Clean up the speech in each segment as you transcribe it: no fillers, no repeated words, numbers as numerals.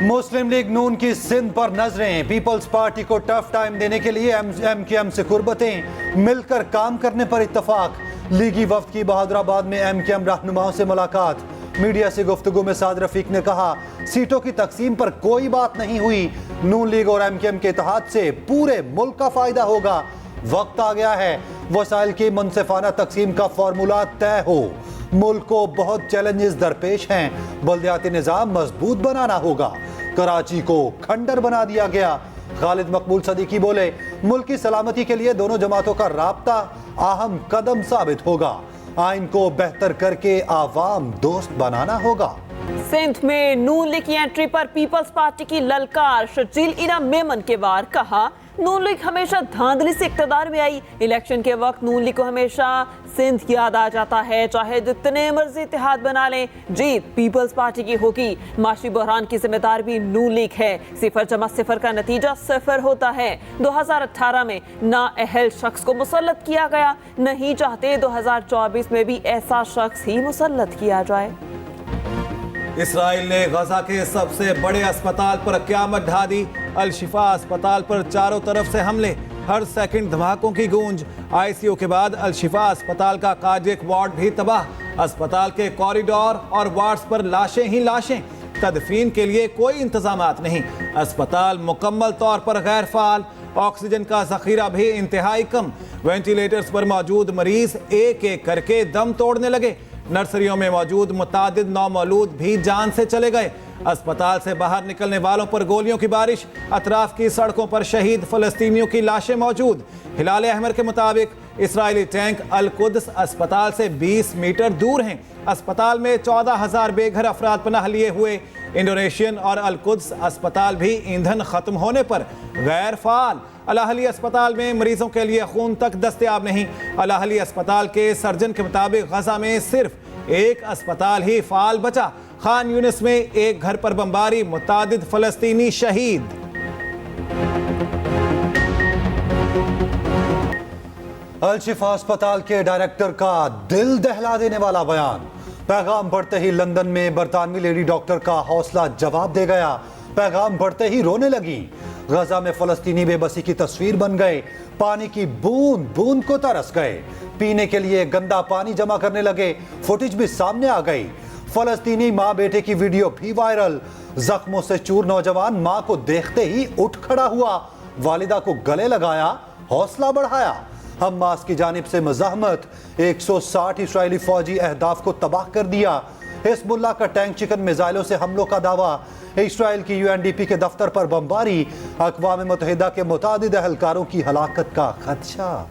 मुस्लिम league नून की सिंध पर नजरें। पीपल्स पार्टी को टफ टाइम देने के लिए एमकेएम से कुर्बतें, मिलकर काम करने पर इत्तफाक। लीगी वफ्द की बहादुराबाद में एमकेएम रहनुमाओं से मुलाकात। मीडिया से गुफ्तगू में साद रफीक ने कहा, सीटों की तकसीम पर कोई बात नहीं हुई। नून लीग और एमकेएम के इत्तेहाद से पूरे मुल्क का फायदा होगा। वक्त आ गया है वसाइल की मुनसिफाना तकसीम का फॉर्मूला तय हो। मुल्क को बहुत चैलेंजेस दरपेश हैं। बल्दियाती निज़ाम मजबूत बनाना होगा। कराची को खंडर बना दिया गया। खालिद मकबूल सदीकी बोले, मुल्क की सलामती के लिए दोनों जमातों का राब्ता अहम कदम साबित होगा। आइन को बेहतर करके आवाम दोस्त बनाना होगा। सिंध में नून लीग की एंट्री पर पीपल्स पार्टी की ललकार। शर्जील इनाम मेमन के बार कहा, नून लीग हमेशा धांधली से इक्तदार में आई। इलेक्शन के वक्त नून लीग को हमेशा सिंध याद आ जाता है। चाहे जितने मर्जी इत्तेहाद बना लें, जीत पीपल्स पार्टी की होगी। माशी बहरान की जिम्मेदार भी नून लीग है। 0 का नतीजा 0 होता है। 2018 में नाअहल शख्स को मुसल्लत किया गया। नहीं चाहते 2024 में भी ऐसा शख्स ही मुसल्लत किया जाए। इसराइल ने गजा के सबसे बड़े अस्पताल पर क़यामत ढा दी। अल शिफा अस्पताल पर चारों तरफ से हमले, हर सेकंड धमाकों की गूंज। आईसीयू के बाद अल शिफा अस्पताल का कार्डियक वार्ड भी तबाह। अस्पताल के कॉरिडोर और वार्ड्स पर लाशें ही लाशें। तदफीन के लिए कोई इंतजामात नहीं। अस्पताल मुकम्मल तौर पर गैर फाल। ऑक्सीजन का जखीरा भी इंतहाई कम। वेंटिलेटर्स पर मौजूद मरीज एक एक करके दम तोड़ने लगे। नर्सरियों में मौजूद मुतादिद नौमौलूद भी जान से चले गए। अस्पताल से बाहर निकलने वालों पर गोलियों की बारिश। अतराफ की सड़कों पर शहीद फलस्तीनियों की लाशें मौजूद। हिलाल अहमर के मुताबिक इसराइली टैंक अल कुद्स अस्पताल से 20 मीटर दूर हैं। अस्पताल में 14,000 बेघर अफराद पनाह लिए हुए। इंडोनेशियन और अल कुद्स अस्पताल भी ईंधन खत्म होने पर गैर फाल। अल अहली अस्पताल में मरीजों के लिए खून तक दस्तयाब नहीं। अल अहली अस्पताल के सर्जन के मुताबिक गजा में सिर्फ एक अस्पताल ही फाल बचा। खान यूनिस में एक घर पर बमबारी, मुतादिद फलस्तीनी शहीद। अल शिफा अस्पताल के डायरेक्टर का दिल दहला देने वाला बयान। पैगाम पढ़ते ही लंदन में बरतानवी लेडी डॉक्टर का हौसला जवाब दे गया। पैगाम पढ़ते ही रोने लगी। गजा में फलस्तीनी बेबसी की तस्वीर बन गए। पानी की बूंद बूंद को तरस गए। पीने के लिए गंदा पानी जमा करने लगे। फुटेज भी सामने आ गई। फलस्तीनी माँ बेटे की वीडियो भी वायरल। जख्मों से चूर नौजवान माँ को देखते ही उठ खड़ा हुआ। वालिदा को गले लगाया, हौसला बढ़ाया। हमास की जानिब से मज़ाहमत। 160 इस्राएली फौजी अहदाफ को तबाह कर दिया। हिज़्बुल्लाह का टैंक चिकन मिसाइलों से हमलों का दावा। इस्राएल की यूएनडीपी के दफ्तर पर बमबारी। अक़वाम मुत्तहिदा के मुतादिद अहलकारों की हलाकत का खदशा।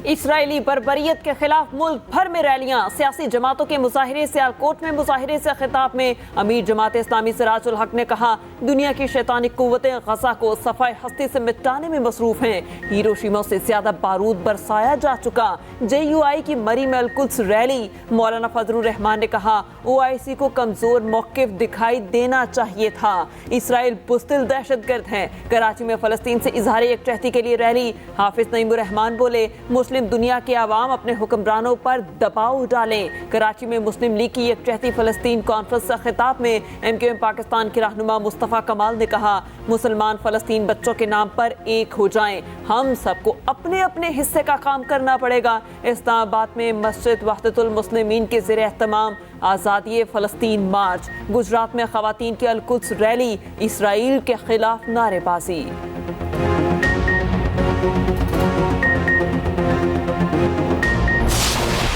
इसराइली बर्बरियत के खिलाफ मुल्क भर में रैलियां। सियासी जमातों के मुजाहिरे सियालकोट में मुजाहिरे से खिताब में अमीर जमात इस्लामी सिराजुल हक ने कहा, दुनिया की शैतानी कुव्वतें गजा को सफाई हस्ती से मिटाने में मसरूफ हैं। हिरोशिमा से ज्यादा बारूद बरसाया जा चुका। JUI की मरी में अल कुद्स रैली। मौलाना फजलुर रहमान ने कहा, OIC को कमजोर मौकिफ दिखाई देना चाहिए था। इसराइल बुज़दिल दहशतगर्द है। कराची में फलस्तीन से इजहार यकजहती के लिए रैली। हाफिज नईमुर रहमान बोले, मुस्लिम दुनिया के आवाम अपने हुक्मरानों पर दबाव डालें। कराची में मुस्लिम लीग की यकजहती फलस्तीन कॉन्फ्रेंस से खिताब में MQM पाकिस्तान के रहनुमा मुस्तफ़ा कमाल ने कहा, मुसलमान फलस्तीन बच्चों के नाम पर एक हो जाएं। हम सबको अपने अपने हिस्से का काम करना पड़ेगा। इस्लामाबाद में मस्जिद वहदतुल मुस्लिमीन के ज़ेरे एहतमाम आज़ादी फ़लस्तीन मार्च। गुजरात में ख़वातीन की अल कुद्स रैली। इसराइल के खिलाफ नारेबाजी।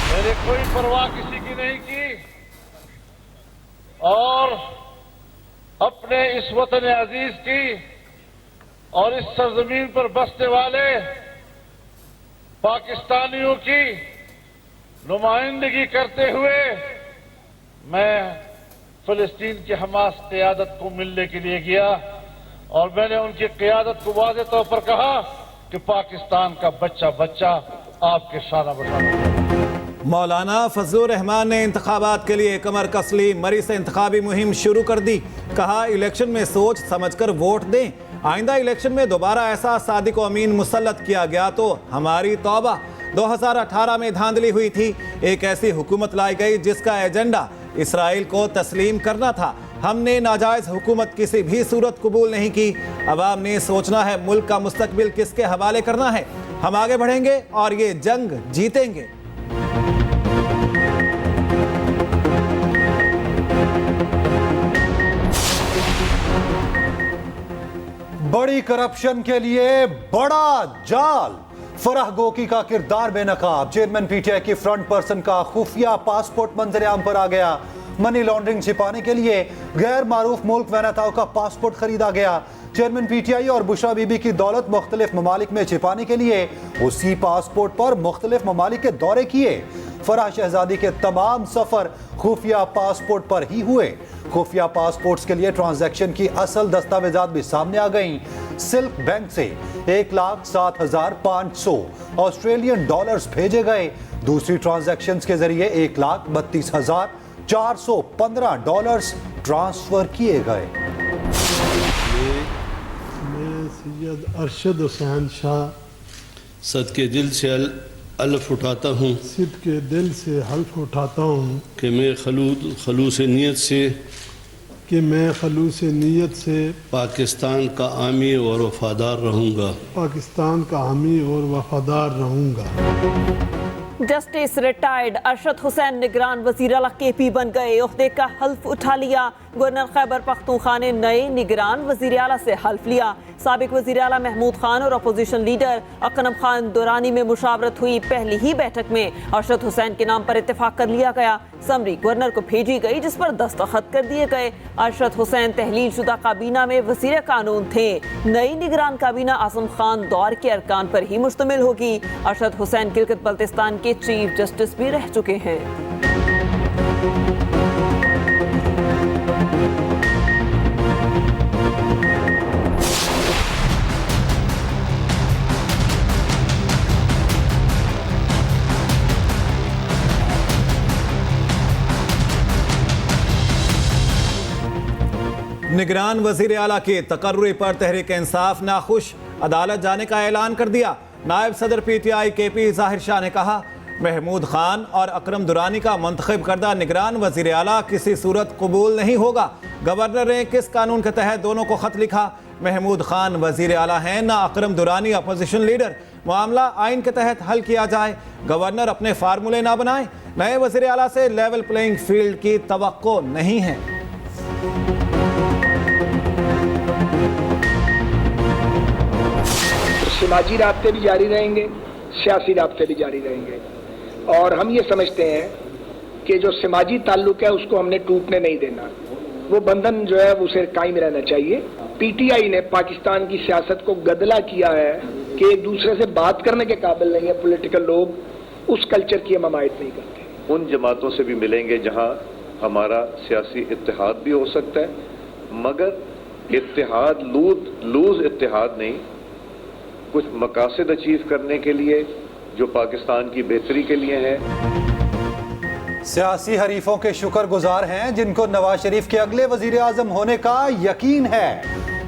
मैंने कोई परवाह किसी की नहीं की और अपने इस वतन अजीज की और इस सरजमीन पर बसने वाले पाकिस्तानियों की नुमाइंदगी करते हुए मैं फिलिस्तीन की हमास क़यादत को मिलने के लिए गया और मैंने उनकी क़यादत को वाज़ेह तौर पर कहा कि पाकिस्तान का बच्चा बच्चा आपके शाना बशाना। मौलाना फजलुर रहमान ने इंतखाबात के लिए कमर कस ली। मरी से इंतखाबी मुहिम शुरू कर दी। कहा, इलेक्शन में सोच समझकर वोट दें। आइंदा इलेक्शन में दोबारा ऐसा सादिक अमीन मुसल्लत किया गया तो हमारी तौबा। 2018 में धांधली हुई थी, एक ऐसी हुकूमत लाई गई जिसका एजेंडा इसराइल को तस्लीम करना था। हमने नाजायज हुकूमत किसी भी सूरत कबूल नहीं की। अवाम ने सोचना है मुल्क का मुस्तकबिल किसके हवाले करना है। हम आगे बढ़ेंगे और ये जंग जीतेंगे। बड़ी करप्शन के लिए बड़ा जाल, फराह गोकी का किरदार बेनकाब। चेयरमैन पीटीआई की फ्रंट पर्सन का खुफिया पासपोर्ट मंजरेआम पर आ गया। मनी लॉन्ड्रिंग छिपाने के लिए गैर मारूफ मुल्क वैनताओं का पासपोर्ट खरीदा गया। चेयरमैन पीटीआई और बुशरा बीबी की दौलत मुख्तलिफ ममालिक में छिपाने के लिए उसी पासपोर्ट पर मुख्तलिफ ममालिक के दौरे किए। फराह शहजादी के तमाम सफर खुफिया पासपोर्ट पर ही हुए। खुफिया पासपोर्ट्स के लिए ट्रांजैक्शन की असल दस्तावेजात भी सामने आ गईं। सिल्क बैंक से 1,07,500 ऑस्ट्रेलियन डॉलर्स भेजे गए। दूसरी ट्रांजैक्शंस के जरिए 1,32,415 डॉलर्स ट्रांसफर किए गए। मैं सैयद अरशद हुसैन शाह सदके दिल से अल्फ उठाता हूँ सिद के दिल से हल्फ उठाता हूँ कि मैं खलूस नीयत से पाकिस्तान का आमी और वफादार रहूँगा। पाकिस्तान का हामी और वफादार रहूँगा। जस्टिस रिटायर्ड अरशद हुसैन निगरान वज़ीर आला केपी बन गए। ओहदे का हल्फ उठा लिया। गवर्नर खैबर पख्तूनख्वा ने नए निगरान वज़ीर आला से हल्फ लिया। साबिक वज़ीर आला महमूद खान और अपोजिशन लीडर अकरम खान दुरानी में मुशावरत हुई। पहली ही बैठक में अरशद हुसैन के नाम पर इत्तेफाक कर लिया गया। समरी गवर्नर को भेजी गई जिस पर दस्तखत कर दिए गए। अरशद हुसैन तहलील शुदा काबीना में वज़ीर कानून थे। नई निगरान काबीना आज़म खान दौर के अरकान पर ही मुश्तमिल होगी। अरशद हुसैन गिलगित बल्तिस्तान के चीफ जस्टिस भी रह चुके हैं। निगरान वजीर आला के तकर्री पर तहरीक इंसाफ नाखुश, अदालत जाने का ऐलान कर दिया। नायब सदर पीटीआई केपी ज़ाहिर शाह ने कहा महमूद खान और अकरम दुरानी का मुंतखब करदा निगरान वजीर आला किसी सूरत कबूल नहीं होगा। गवर्नर ने किस कानून के तहत दोनों को खत लिखा? महमूद खान वजीर आला हैं ना अकरम दुरानी अपोजिशन लीडर। मामला आइन के तहत हल किया जाए। गवर्नर अपने फार्मूले ना बनाए। नए वजीर आला से लेवल प्लेइंग फील्ड की तवक्को नहीं है। समाजी राब्ते भी जारी रहेंगे, सियासी राब्ते भी जारी रहेंगे। और हम ये समझते हैं कि जो समाजी ताल्लुक है उसको हमने टूटने नहीं देना। वो बंधन जो है उसे कायम रहना चाहिए। पीटीआई ने पाकिस्तान की सियासत को गदला किया है कि एक दूसरे से बात करने के काबिल नहीं है। पॉलिटिकल लोग उस कल्चर की हम हमायत नहीं करते। उन जमातों से भी मिलेंगे जहां हमारा सियासी इत्तेहाद भी हो सकता है, मगर इत्तेहाद लूज इत्तेहाद नहीं, कुछ मकासद अचीव करने के लिए जो पाकिस्तान की बेहतरी के लिए है। सियासी हरीफों के शुक्रगुजार हैं जिनको नवाज शरीफ के अगले वजीर आजम होने का यकीन है।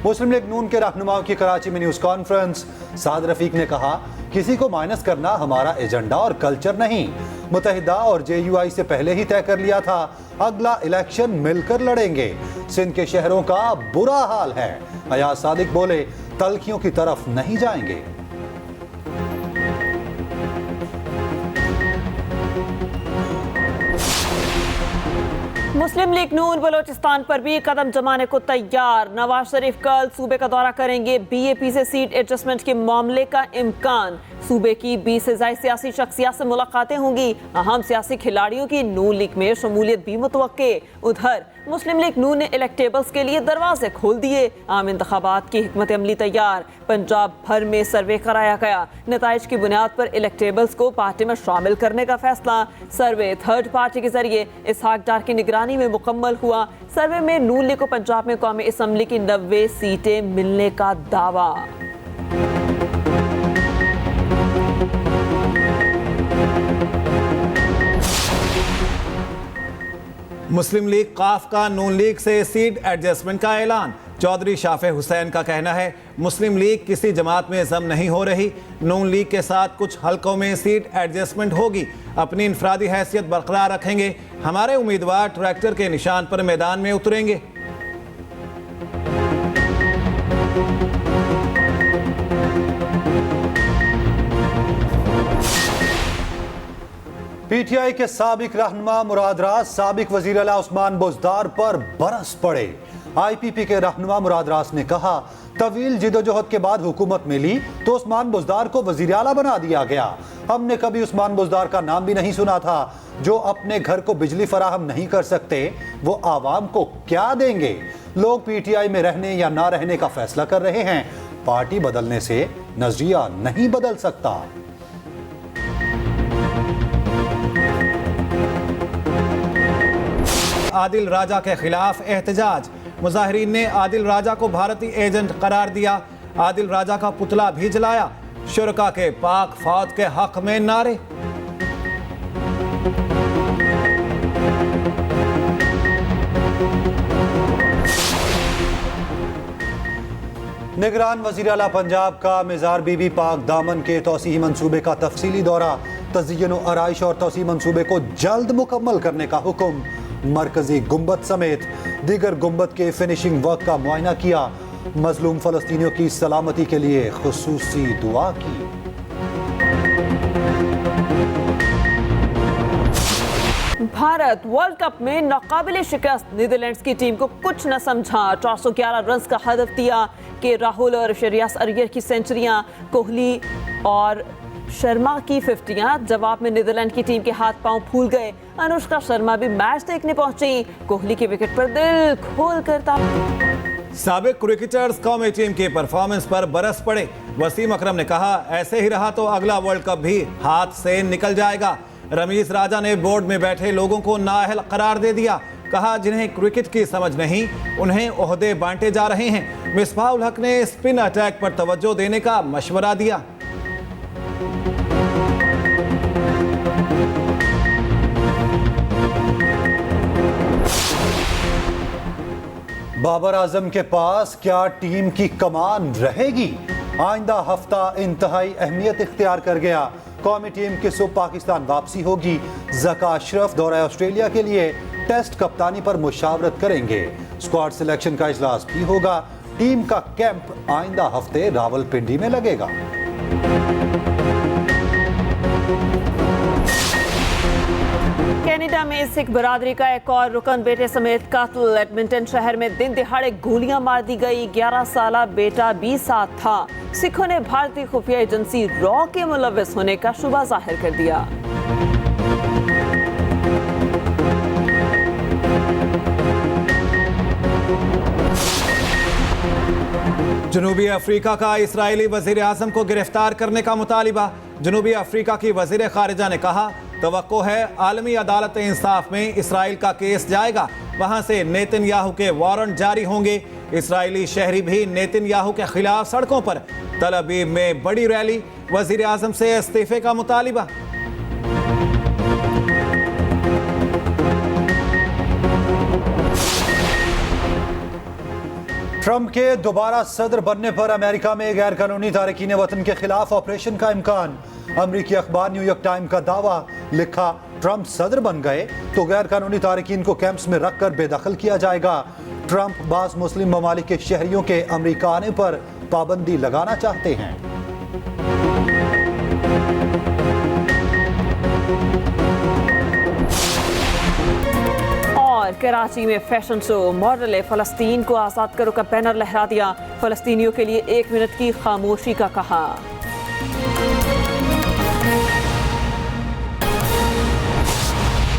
मुस्लिम लीग नून के रहनुमाओं की कराची में न्यूज कॉन्फ्रेंस। साद रफीक ने कहा किसी को माइनस करना हमारा एजेंडा और कल्चर नहीं। मुत्तहिदा और जेयूआई से पहले ही तय कर लिया था अगला इलेक्शन मिलकर लड़ेंगे। सिंध के शहरों का बुरा हाल है। अयाज सादिक बोले तल्खियों की तरफ नहीं जाएंगे। मुस्लिम लीग नून बलोचिस्तान पर भी कदम जमाने को तैयार। नवाज शरीफ कल सूबे का दौरा करेंगे। बीएपी से सीट एडजस्टमेंट के मामले का इम्कान। सूबे की 20 से ज्यादा सियासी शख्सियत से मुलाकातें होंगी। अहम सियासी खिलाड़ियों की नून लीग में शमूलियत भी मुतवक्के। उधर मुस्लिम लीग नून ने इलेक्टेबल्स के लिए दरवाजे खोल दिए। आम इंतखाबात की हिकमत अमली तैयार। पंजाब भर में सर्वे कराया गया। नताइज की बुनियाद पर इलेक्टेबल्स को पार्टी में शामिल करने का फैसला। सर्वे थर्ड पार्टी के जरिए इसहाक डार की निगरानी में मुकम्मल हुआ। सर्वे में नून लीग को पंजाब में कौमी असम्बली की 90 सीटें मिलने का दावा। मुस्लिम लीग काफ का नून लीग से सीट एडजस्टमेंट का ऐलान। चौधरी शाफे हुसैन का कहना है मुस्लिम लीग किसी जमात में जम नहीं हो रही, नून लीग के साथ कुछ हलकों में सीट एडजस्टमेंट होगी, अपनी इनफरादी हैसियत बरकरार रखेंगे, हमारे उम्मीदवार ट्रैक्टर के निशान पर मैदान में उतरेंगे। पीटीआई के साबिक रहनुमा मुराद राज साबिक वजीर आला उस्मान बुज़दार पर बरस पड़े। आईपीपी के रहनुमा मुराद राज ने कहा, तवील जिदोजहद के बाद हुकूमत मिली तो उस्मान बुज़दार को वजीर आला बना दिया गया। हमने कभी उस्मान बुज़दार का नाम भी नहीं सुना था। जो अपने घर को बिजली फराहम नहीं कर सकते वो आवाम को क्या देंगे। लोग पीटीआई में रहने या ना रहने का फैसला कर रहे हैं। पार्टी बदलने से नजरिया नहीं बदल सकता। आदिल राजा के खिलाफ एहतजाज, मुजाहिरीन ने आदिल राजा को भारतीय एजेंट करार दिया। आदिल राजा का पुतला भी जलाया। शुरका के पाक फौज के हक में नारे। निगरान वजीर आला पंजाब का मिजार बीबी पाक दामन के तौसीही मंसूबे का तफसीली दौरा, तज़य्युन व आराइश और तौसीही मंसूबे को जल्द मुकम्मल करने का हुक्म। मरकजी गुंबद समेत दीगर गुंबद के फिनिशिंग वर्क का मुआयना किया। मजलूम फलस्तीनियों की सलामती के लिए खुसूसी दुआ की। भारत वर्ल्ड कप में नाकाबिले शिकस्त नीदरलैंड्स की टीम को कुछ न समझा। 411 रन का हदफ दिया कि राहुल और श्रेयस अय्यर की सेंचुरियां, कोहली और शर्मा की 50। जवाब में नीदरलैंड की टीम के हाथ पांव फूल गए। अनुष्का शर्मा भी मैच देखने पहुंची। कोहली के विकेट पर दिल खोल कर साबिक क्रिकेटर्स कौमी टीम की परफॉर्मेंस पर बरस पड़े। वसीम अकरम ने कहा, ऐसे ही रहा तो अगला वर्ल्ड कप भी हाथ से निकल जाएगा। रमीज राजा ने बोर्ड में बैठे लोगों को नाअहल करार दे दिया। कहा, जिन्हें क्रिकेट की समझ नहीं उन्हें ओहदे बांटे जा रहे हैं। मिसबाह उल हक ने स्पिन अटैक पर तवज्जो देने का मशवरा दिया। बाबर आजम के पास क्या टीम की कमान रहेगी? आइंदा हफ्ता इंतहाई अहमियत इख्तियार कर गया। कौमी टीम की सुबह पाकिस्तान वापसी होगी। ज़का अशरफ दौरा ऑस्ट्रेलिया के लिए टेस्ट कप्तानी पर मुशावरत करेंगे। स्क्वाड सिलेक्शन का इजलास भी होगा। टीम का कैंप आइंदा हफ्ते रावलपिंडी में लगेगा। कनाडा में सिख बरादरी का एक और रुकन बेटे समेत कातिल। एडमिंटन शहर में दिन दिहाड़े गोलियां मार दी गई। 11 साला बेटा भी साथ था। सिखों ने भारतीय खुफिया एजेंसी रॉ के मुलव्विस होने का शुबा जाहिर कर दिया। जनूबी अफ्रीका का इस्राएली वजीर आजम को गिरफ्तार करने का मुतालिबा। जनूबी अफ्रीका की वजीर खारिजा ने कहा, तवक्को है आलमी अदालत इंसाफ में इसराइल का केस जाएगा, वहां से नेतन्याहू के वारंट जारी होंगे। इसराइली शहरी भी नेतन्याहू के खिलाफ सड़कों पर। तल अवीव में बड़ी रैली, वजीर आजम से इस्तीफे का मुतालिबा। ट्रंप के दोबारा सदर बनने पर अमेरिका में गैर कानूनी तारकीन वतन के खिलाफ ऑपरेशन का इम्कान। अमरीकी अखबार न्यूयॉर्क टाइम का दावा, लिखा, ट्रंप सदर बन गए तो गैर कानूनी तारकीन को कैंप्स में रखकर बेदखल किया जाएगा। ट्रंप बाज़ मुस्लिम ममालिक के शहरियों के अमरीका आने पर पाबंदी लगाना चाहते हैं। और कराची में फैशन शो, मॉडल फलस्तीन को आज़ाद करो का बैनर लहरा दिया। फलस्तीनियों के लिए 1 मिनट की खामोशी का कहा।